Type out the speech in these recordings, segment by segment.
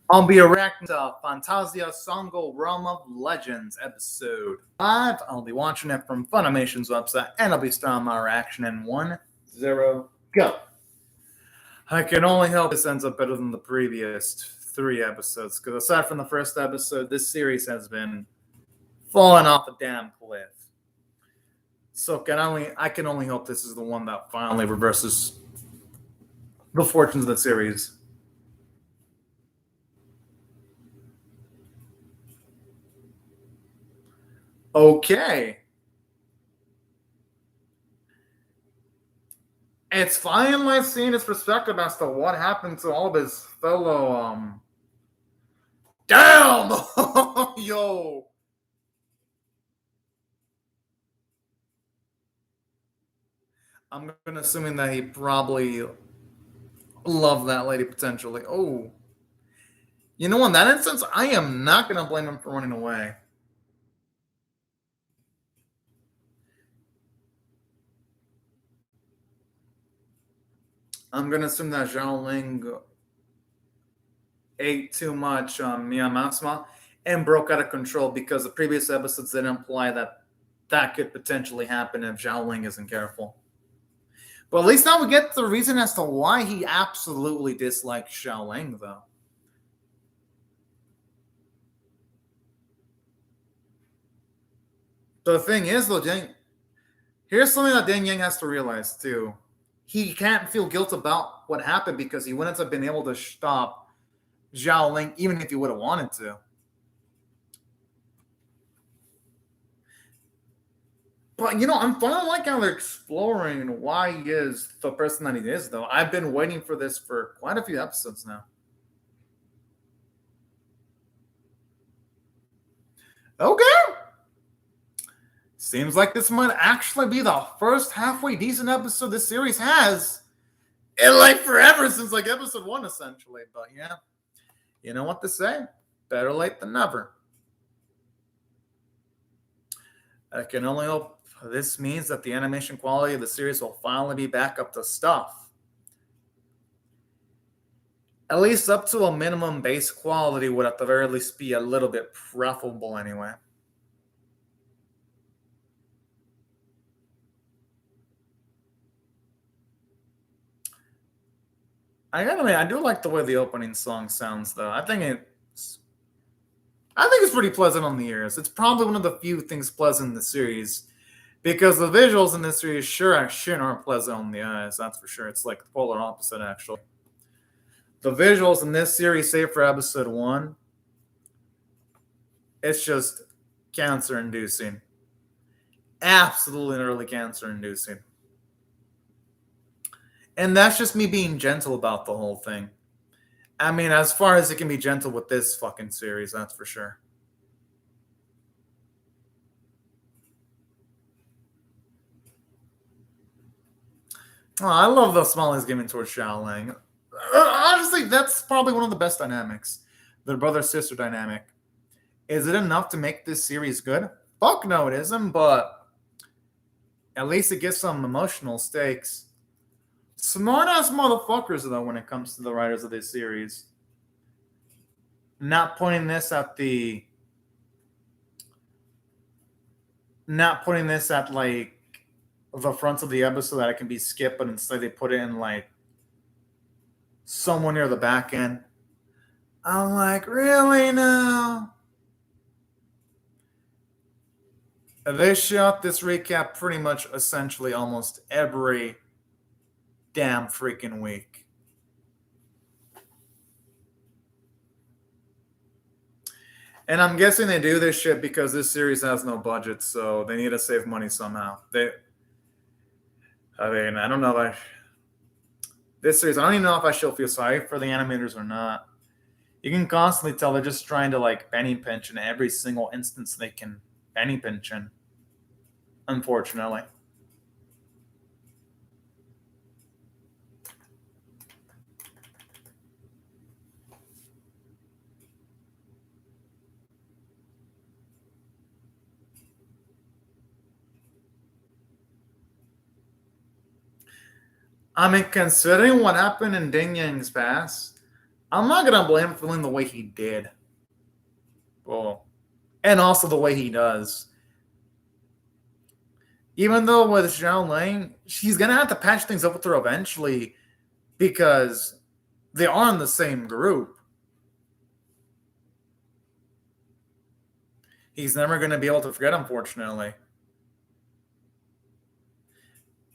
I'll be reacting to Fantasia Sango Realm of Legends episode 5. I'll be watching it from Funimation's website, and I'll be starting my reaction in 1-0, go. I can only hope this ends up better than the previous 3 episodes, because aside from the first episode, this series has been falling off a damn cliff. So I can only hope this is the one that finally reverses the fortunes of the series. Okay. It's finally seeing his perspective as to what happened to all of his fellow, Damn! Yo! I'm gonna assuming that he probably loved that lady potentially. Oh. You know, in that instance, I am not gonna blame him for running away. I'm gonna assume that Zhao Ling ate too much Miyamasma and broke out of control, because the previous episodes did imply that that could potentially happen if Zhao Ling isn't careful. But at least now we get the reason as to why he absolutely dislikes Xiao Ling, though. The thing is, though, here's something that Deng Yang has to realize, too. He can't feel guilt about what happened because he wouldn't have been able to stop Zhao Ling even if he would have wanted to. But, you know, I'm finally like how they're exploring why he is the person that he is, though. I've been waiting for this for quite a few episodes now. Okay. Seems like this might actually be the first halfway decent episode this series has in like forever, since like episode 1, essentially. But yeah, you know what to say. Better late than never. I can only hope this means that the animation quality of the series will finally be back up to stuff. At least up to a minimum base quality would at the very least be a little bit preferable anyway. I gotta admit, I do like the way the opening song sounds, though. I think it's pretty pleasant on the ears. It's probably one of the few things pleasant in the series, because the visuals in this series sure aren't pleasant on the eyes. That's for sure. It's like the polar opposite, actually. The visuals in this series, save for episode 1, it's just cancer-inducing. Absolutely early cancer-inducing. And that's just me being gentle about the whole thing. I mean, as far as it can be gentle with this fucking series, that's for sure. Oh, I love the smile he's giving towards Xiaoling. Honestly, that's probably one of the best dynamics. The brother-sister dynamic. Is it enough to make this series good? Fuck no, it isn't, but at least it gets some emotional stakes. Smart-ass motherfuckers, though, when it comes to the writers of this series. Not putting this at like the front of the episode that it can be skipped, but instead they put it in like somewhere near the back end. I'm like, really now? They shot this recap pretty much essentially almost every damn freaking week. And I'm guessing they do this shit because this series has no budget, so they need to save money somehow. I mean, I don't know if this series, I don't even know if I should feel sorry for the animators or not. You can constantly tell they're just trying to like penny pinch in every single instance they can penny pinch in, unfortunately. I mean, considering what happened in Ding Yang's past, I'm not gonna blame him for feeling the way he did. Well, and also the way he does. Even though with Zhao Lang, she's gonna have to patch things up with her eventually because they are in the same group. He's never gonna be able to forget, unfortunately.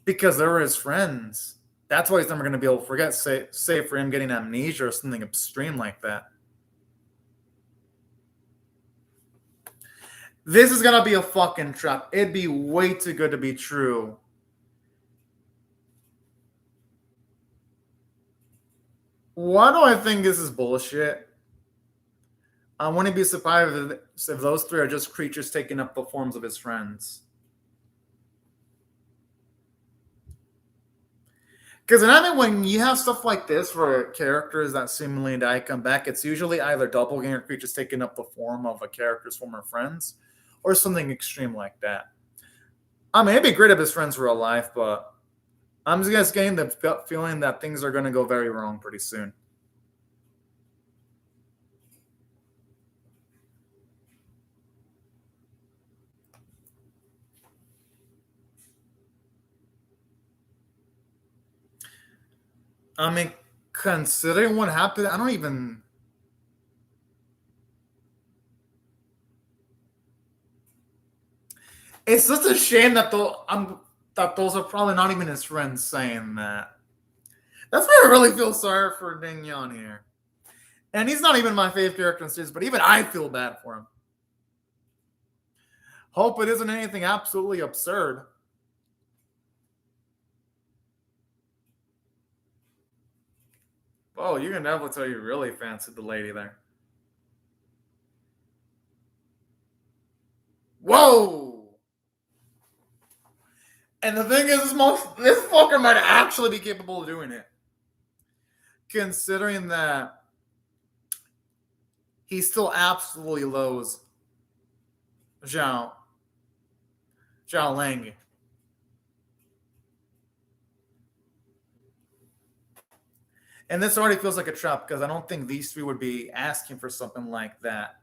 Because they were his friends. That's why he's never going to be able to forget, say for him getting amnesia or something extreme like that. This is going to be a fucking trap. It'd be way too good to be true. Why do I think this is bullshit? I wouldn't be surprised if those three are just creatures taking up the forms of his friends. Because I mean, when you have stuff like this where characters that seemingly die come back, it's usually either doppelganger creatures taking up the form of a character's former friends or something extreme like that. I mean, it'd be great if his friends were alive, but I'm just getting the gut feeling that things are going to go very wrong pretty soon. I mean, considering what happened, I don't even. It's just a shame that that those are probably not even his friends saying that. That's why I really feel sorry for Ding Yan here. And he's not even my favorite character in the series, but even I feel bad for him. Hope it isn't anything absolutely absurd. Oh, you can definitely tell you really fancied the lady there. Whoa! And the thing is, this fucker might actually be capable of doing it. Considering that he still absolutely loathes Zhao Lang. And this already feels like a trap because I don't think these three would be asking for something like that.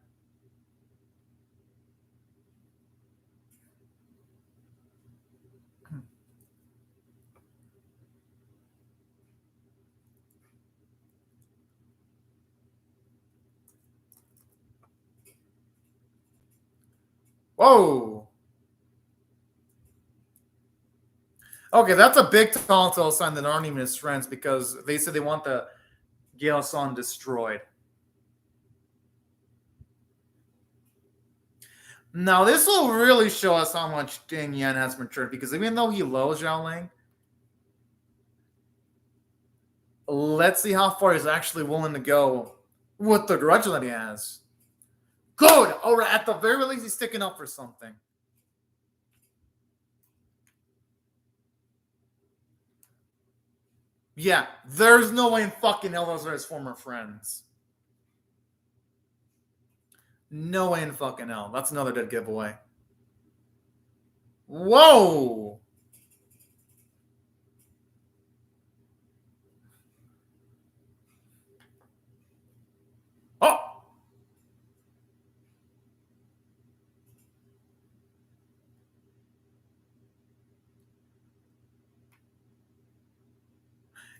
Whoa. Okay, that's a big telltale sign that aren't even his friends because they said they want the Gyeosan destroyed. Now, this will really show us how much Ding Yan has matured because even though he loves Zhao Lang, let's see how far he's actually willing to go with the grudge that he has. Good! Or at the very least, he's sticking up for something. Yeah, there's no way in fucking hell those are his former friends. No way in fucking hell. That's another dead giveaway. Whoa! Oh!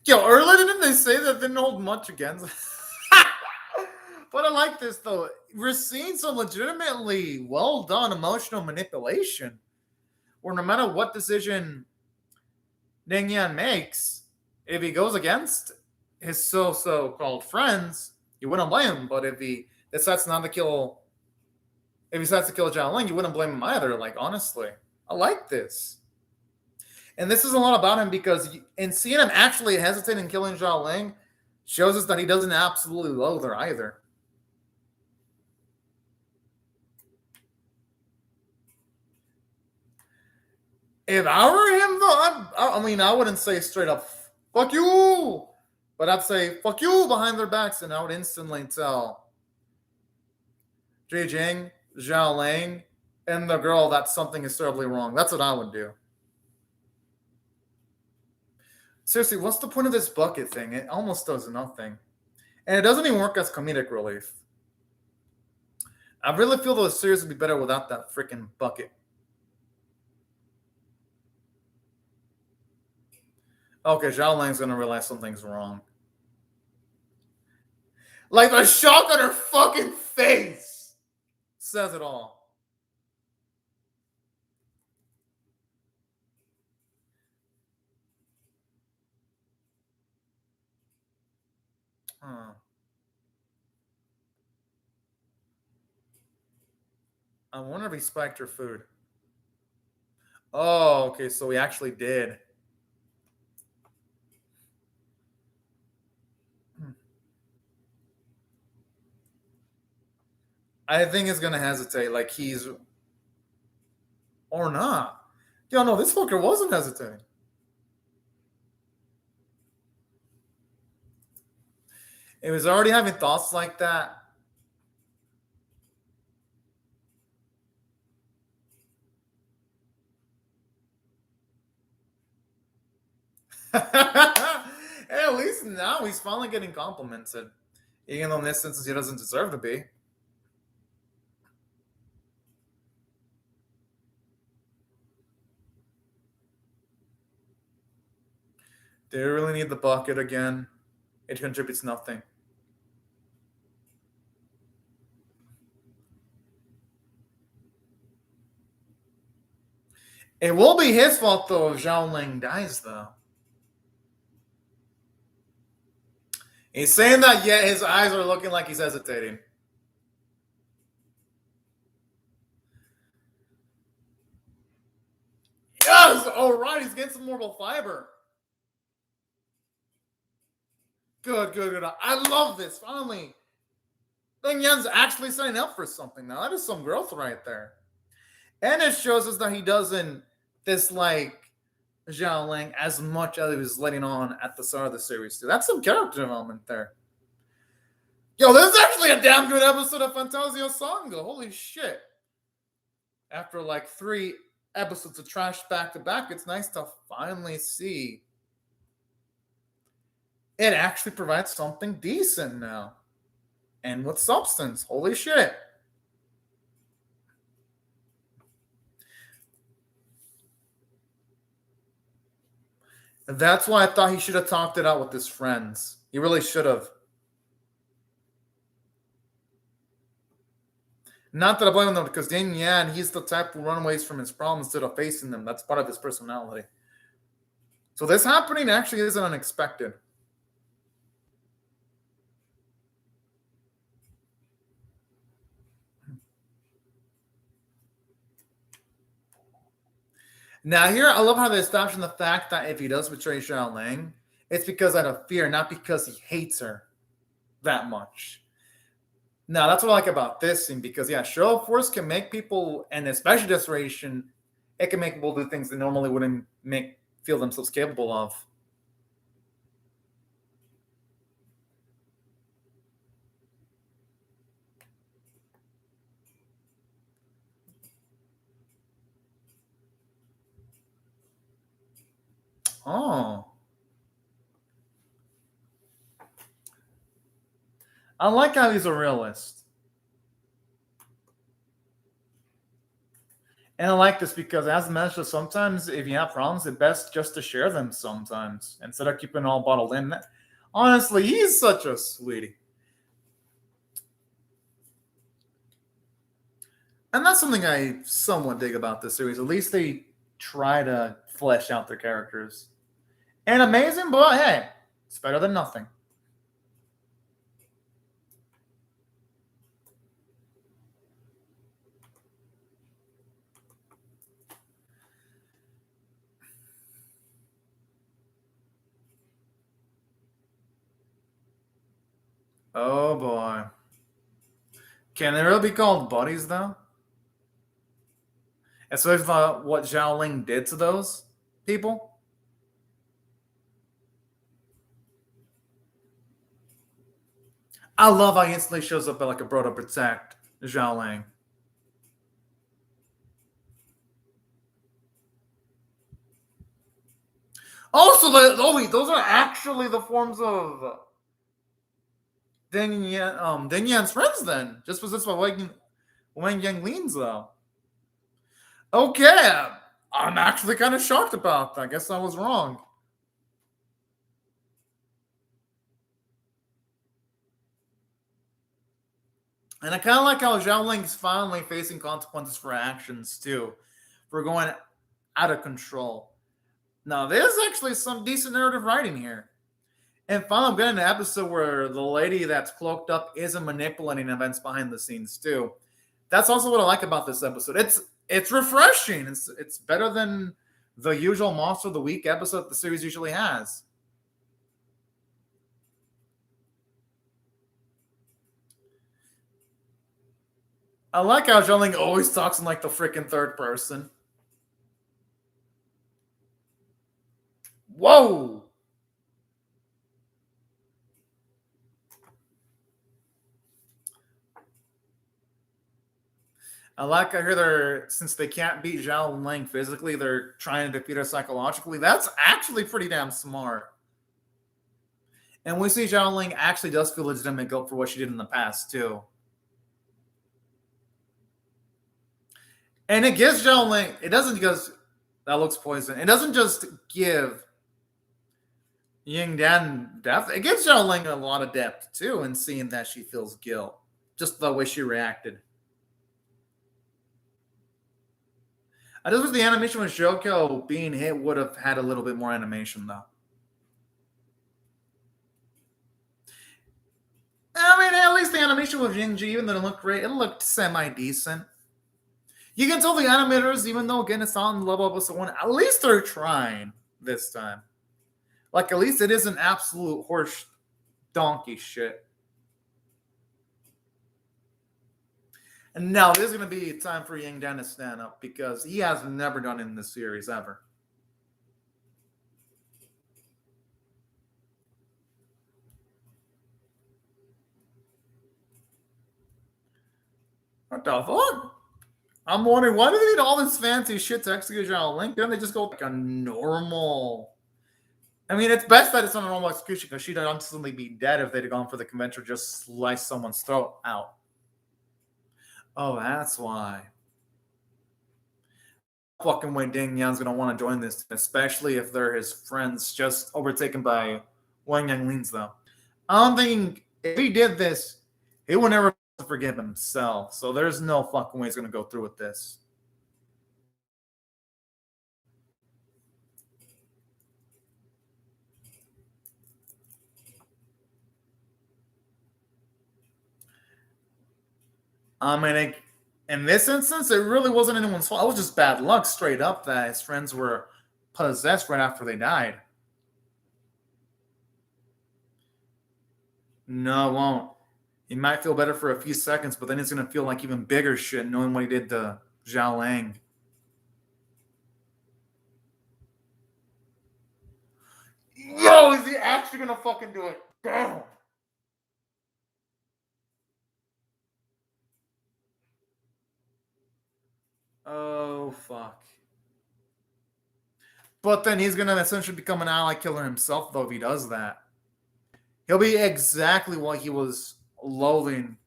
Yo, earlier didn't they say that didn't hold much against? But I like this though. We're seeing some legitimately well done emotional manipulation, where no matter what decision Ning Yan makes, if he goes against his so-called friends, you wouldn't blame him. But if he decides not to kill, if he decides to kill Zhao Ling, you wouldn't blame him either. Like honestly, I like this. And this is a lot about him because in seeing him actually hesitate in killing Zhao Ling shows us that he doesn't absolutely loathe her either. If I were him, though, I mean, I wouldn't say straight up, fuck you, but I'd say, fuck you behind their backs, and I would instantly tell Jie Jing, Zhao Lang, and the girl that something is terribly wrong. That's what I would do. Seriously, what's the point of this bucket thing? It almost does nothing. And it doesn't even work as comedic relief. I really feel the series would be better without that freaking bucket. Okay, Zhao Lang's gonna realize something's wrong. Like the shock on her fucking face says it all. Huh. I wonder if he spiked her food. Oh, okay, so he actually did. I think he's gonna hesitate, like he's or not. Yo, no, this fucker wasn't hesitating. It was already having thoughts like that. Hey, at least now he's finally getting complimented. Even though in this instance he doesn't deserve to be. Do you really need the bucket again? It contributes nothing. It will be his fault though if Zhao Ling dies though. He's saying that yet his eyes are looking like he's hesitating. Yes! Alright, he's getting some moral fiber. Good, good, good. I love this. Finally. Deng Yan's actually signing up for something now. That is some growth right there. And it shows us that he doesn't dislike Zhao Ling as much as he was letting on at the start of the series, too. That's some character development there. Yo, this is actually a damn good episode of Fantasia Sango. Holy shit. After like 3 episodes of trash back to back, it's nice to finally see it actually provides something decent now. And with substance. Holy shit. That's why I thought he should have talked it out with his friends. He really should have. Not that I blame him, though, because Deng Yan, he's the type who run away from his problems instead of facing them. That's part of his personality. So this happening actually isn't unexpected. Now here, I love how they establish the fact that if he does betray Zhao Ling, it's because out of fear, not because he hates her that much. Now, that's what I like about this scene, because, yeah, show of force can make people, and especially desperation, it can make people do things they normally wouldn't feel themselves capable of. Oh. I like how he's a realist. And I like this because, as mentioned, sometimes if you have problems, it's best just to share them sometimes instead of keeping it all bottled in. Honestly, he's such a sweetie. And that's something I somewhat dig about this series. At least they try to flesh out their characters. And amazing, but hey, it's better than nothing. Oh boy. Can they really be called buddies though? Especially what Zhao Ling did to those people? I love how he instantly shows up like a bro to protect Zhao Ling. Also, those are actually the forms of Then Yan's friends then. Just possessed by Wang Yang Lins though. Okay. I'm actually kind of shocked about that. I guess I was wrong. And I kind of like how Zhao Ling's finally facing consequences for actions too, for going out of control. Now, there's actually some decent narrative writing here. And finally, I'm getting an episode where the lady that's cloaked up isn't manipulating events behind the scenes too. That's also what I like about this episode. It's refreshing. It's better than the usual Monster of the Week episode the series usually has. I like how Zhang always talks in like the freaking third person. Whoa! I like I hear since they can't beat Zhao Ling physically, they're trying to defeat her psychologically. That's actually pretty damn smart. And we see Zhao Ling actually does feel legitimate guilt for what she did in the past too. And it gives Zhao Ling, it doesn't because that looks poison. It doesn't just give Ying Dan depth. It gives Zhao Ling a lot of depth too in seeing that she feels guilt. Just the way she reacted. I just wish the animation with Joko being hit would have had a little bit more animation though. I mean, at least the animation with Yingji, even though it looked great, it looked semi-decent. You can tell the animators, even though again it's not on the level of episode 1, at least they're trying this time. Like at least it isn't absolute horse donkey shit. And now there's going to be time for Yang Dan to stand up because he has never done it in this series ever. What the fuck? I'm wondering why do they need all this fancy shit to execute Zhao Ling? Don't they just go like a normal? I mean, it's best that it's not a normal execution because she'd instantly be dead if they'd have gone for the conventional just slice someone's throat out. Oh, that's why. Fucking way Ding Yan's gonna want to join this, especially if they're his friends just overtaken by Wang Yang Lins, though. I don't think if he did this, he would never forgive himself. So there's no fucking way he's gonna go through with this. I mean, in this instance, it really wasn't anyone's fault. It was just bad luck, straight up, that his friends were possessed right after they died. No, it won't. He might feel better for a few seconds, but then he's going to feel like even bigger shit knowing what he did to Zhao Lang. Yo, is he actually going to fucking do it? Damn. Oh, fuck. But then he's going to essentially become an ally killer himself, though, if he does that. He'll be exactly what he was loathing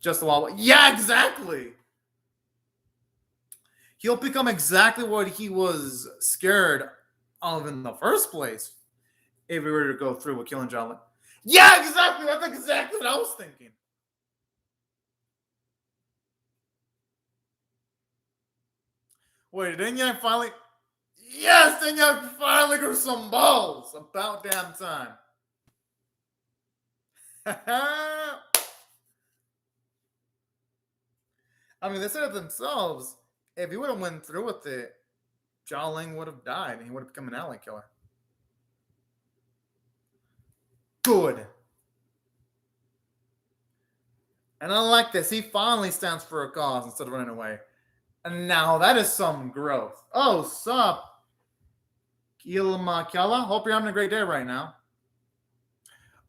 just a while ago. Yeah, exactly. He'll become exactly what he was scared of in the first place if we were to go through with killing John. Yeah, exactly. That's exactly what I was thinking. Wait, didn't you finally? Yes, then you finally grew some balls. About damn time. I mean, they said it themselves. If he would have went through with it, Zhao Ling would have died and he would have become an ally killer. Good. And I like this. He finally stands for a cause instead of running away. And now that is some growth. Oh, sup? Kilmakala? Hope you're having a great day right now.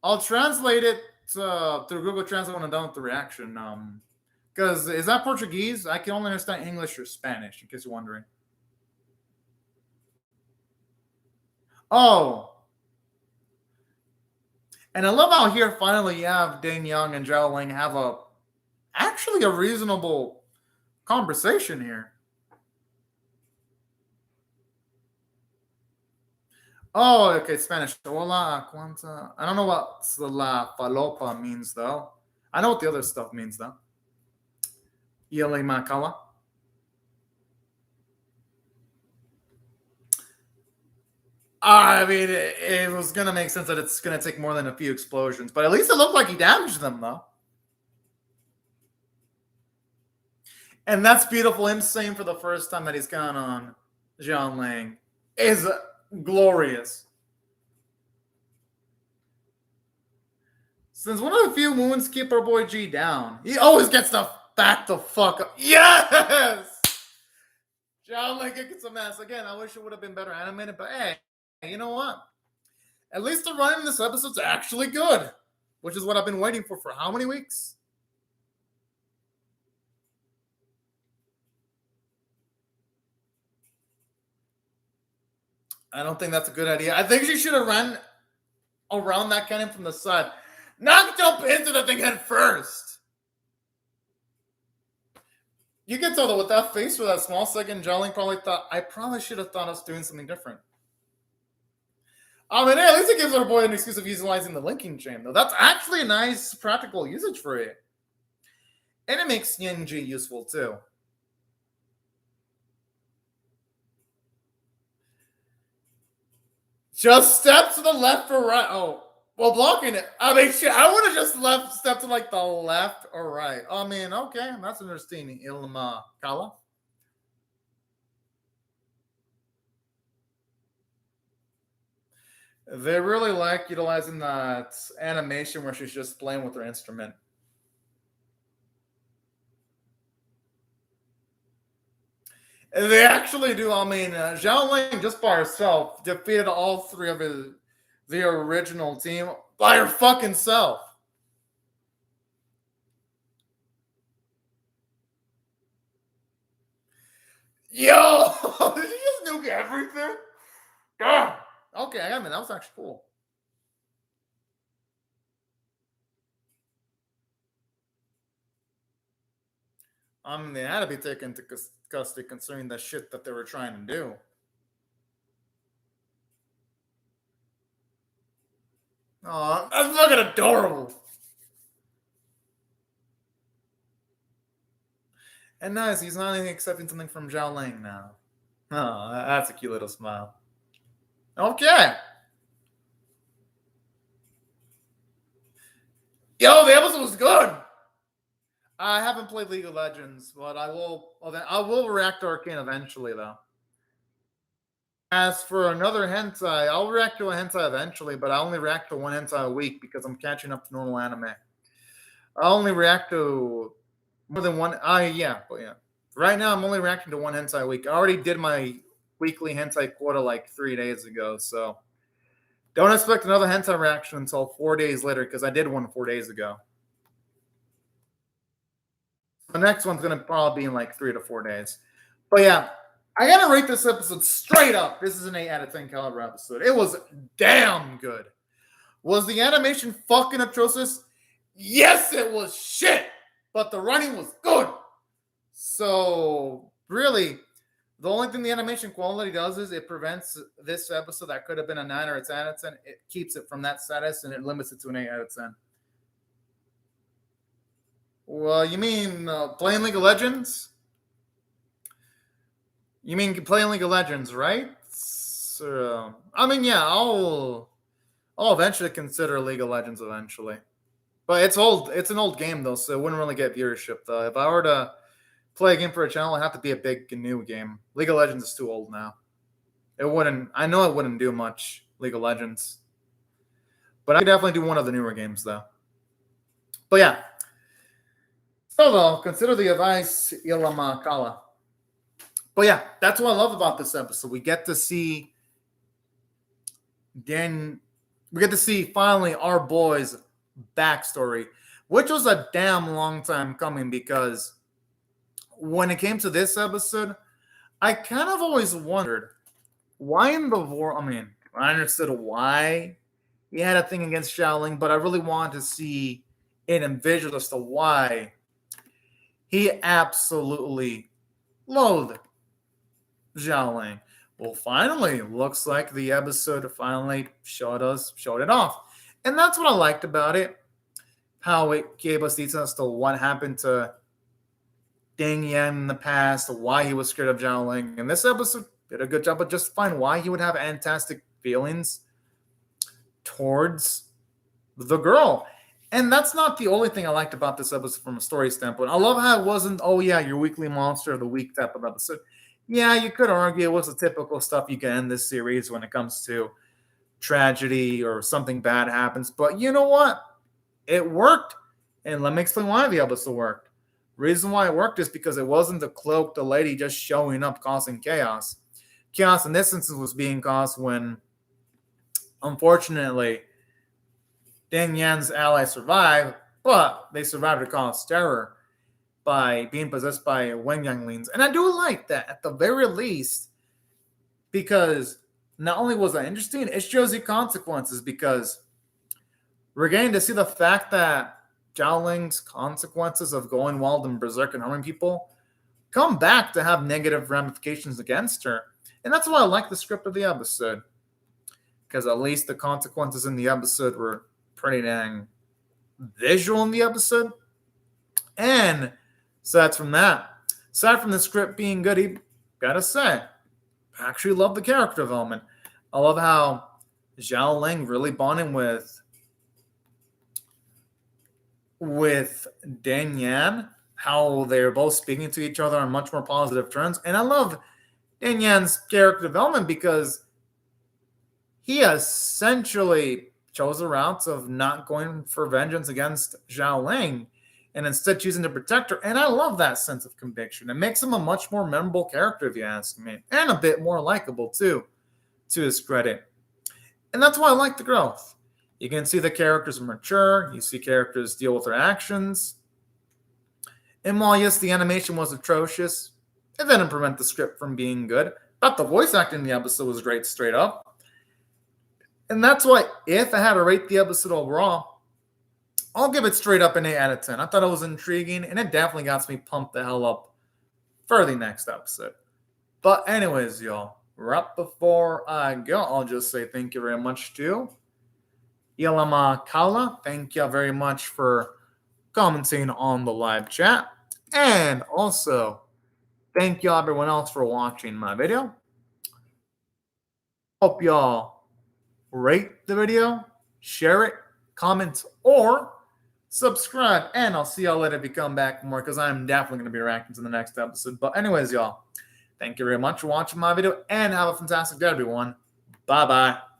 I'll translate it through Google Translate when I'm done with the reaction. Because is that Portuguese? I can only understand English or Spanish, in case you're wondering. Oh. And I love how here finally you have Dane Young and Zhao Ling have actually a reasonable conversation here. Oh, okay, Spanish. Hola, cuanta. I don't know what la falopa means though. I know what the other stuff means though. Yele makala. I mean, it was going to make sense that it's going to take more than a few explosions, but at least it looked like he damaged them, though. And that's beautiful. Him saying for the first time that he's gone on Zhang Lang is glorious. Since one of the few wounds keep our boy G down, he always gets to back the fuck up. Yes! Zhang Lang gets a mess. Again, I wish it would have been better animated, but hey, you know what? At least the run in this episode's actually good, which is what I've been waiting for how many weeks? I don't think that's a good idea. I think she should have run around that cannon from the side. Not jump into the thing head first. You can tell that with that face for that small second, Jolling probably thought, I probably should have thought us doing something different. I mean, at least it gives our boy an excuse of utilizing the linking chain, though. That's actually a nice practical usage for it. And it makes Yenji useful, too. Just step to the left or right. Oh, well, blocking it. I mean, shit, I would have just stepped to like the left or right. I mean, okay, that's interesting. Ilma Kala. They really like utilizing that animation where she's just playing with her instrument. They actually do. I mean, Zhao Ling just by herself defeated all three of the original team by her fucking self. Yo, did she just nuke everything? God. Okay, I mean that was actually cool. I mean, they had to be taken into custody concerning the shit that they were trying to do. Oh, that's fucking adorable. And nice, he's not even accepting something from Zhao Ling now. Oh, that's a cute little smile. Okay. Yo, the episode was good. I haven't played League of Legends, but I will react to Arcane eventually, though. As for another hentai, I'll react to a hentai eventually, but I only react to one hentai a week because I'm catching up to normal anime. I only react to more than one. Yeah. Right now, I'm only reacting to one hentai a week. I already did my weekly hentai quota like 3 days ago, so don't expect another hentai reaction until 4 days later because I did one 4 days ago. The next one's going to probably be in like 3 to 4 days. But yeah, I got to rate this episode straight up. This is an 8 out of 10 caliber episode. It was damn good. Was the animation fucking atrocious? Yes, it was shit. But the writing was good. So, really, the only thing the animation quality does is it prevents this episode that could have been a 9 or a 10 out of 10. It keeps it from that status and it limits it to an 8 out of 10. Well, you mean playing League of Legends? You mean playing League of Legends, right? So, I mean, yeah, I'll eventually consider League of Legends eventually. But it's old. It's an old game though, so it wouldn't really get viewership though. If I were to play a game for a channel, it'd have to be a big new game. League of Legends is too old now. It wouldn't. I know it wouldn't do much. League of Legends, but I could definitely do one of the newer games though. But yeah. So though, consider the advice, Ilama Kala. But yeah, that's what I love about this episode. We get to see finally our boys' backstory, which was a damn long time coming because when it came to this episode, I kind of always wondered why in the world. I mean, I understood why he had a thing against Xiaoling, but I really wanted to see it in visual as to why he absolutely loathed Xiaoling. Well, finally, looks like the episode finally showed it off. And that's what I liked about it. How it gave us details as to what happened to Ding Yan in the past, why he was scared of Xiaoling. And this episode did a good job of justifying why he would have fantastic feelings towards the girl. And that's not the only thing I liked about this episode from a story standpoint. I love how it wasn't, oh yeah, your weekly monster of the week type of episode. Yeah, you could argue it was the typical stuff you can end this series when it comes to tragedy or something bad happens. But you know what? It worked. And let me explain why the episode worked. Reason why it worked is because it wasn't the cloaked lady just showing up causing chaos. Chaos in this instance was being caused when, unfortunately, Ding Yan's allies survived, but they survived to cause terror by being possessed by Wen Yanglings. And I do like that at the very least, because not only was that interesting, it shows you consequences, because we're getting to see the fact that Xiaoling's consequences of going wild and berserk and harming people come back to have negative ramifications against her. And that's why I like the script of the episode, because at least the consequences in the episode were pretty dang visual in the episode. And aside from that, aside from the script being good, you gotta say, I actually love the character development. I love how Xiaoling really bonding with Ding Yan, how they're both speaking to each other on much more positive terms. And I love Ding Yan's character development because he essentially chose the route of not going for vengeance against Xiaoling and instead choosing to protect her. And I love that sense of conviction. It makes him a much more memorable character, if you ask me, and a bit more likable, too, to his credit. And that's why I like the growth. You can see the characters mature. You see characters deal with their actions. And while, yes, the animation was atrocious, it didn't prevent the script from being good. But the voice acting in the episode was great straight up. And that's why, if I had to rate the episode overall, I'll give it straight up an 8 out of 10. I thought it was intriguing, and it definitely got me pumped the hell up for the next episode. But anyways, y'all, right before I go, I'll just say thank you very much to Ilama Kala. Thank you very much for commenting on the live chat. And also, thank you everyone else for watching my video. Hope y'all rate the video, share it, comment, or subscribe. And I'll see y'all later if you come back for more, because I'm definitely going to be reacting to the next episode. But anyways, y'all, thank you very much for watching my video, and have a fantastic day, everyone. Bye-bye.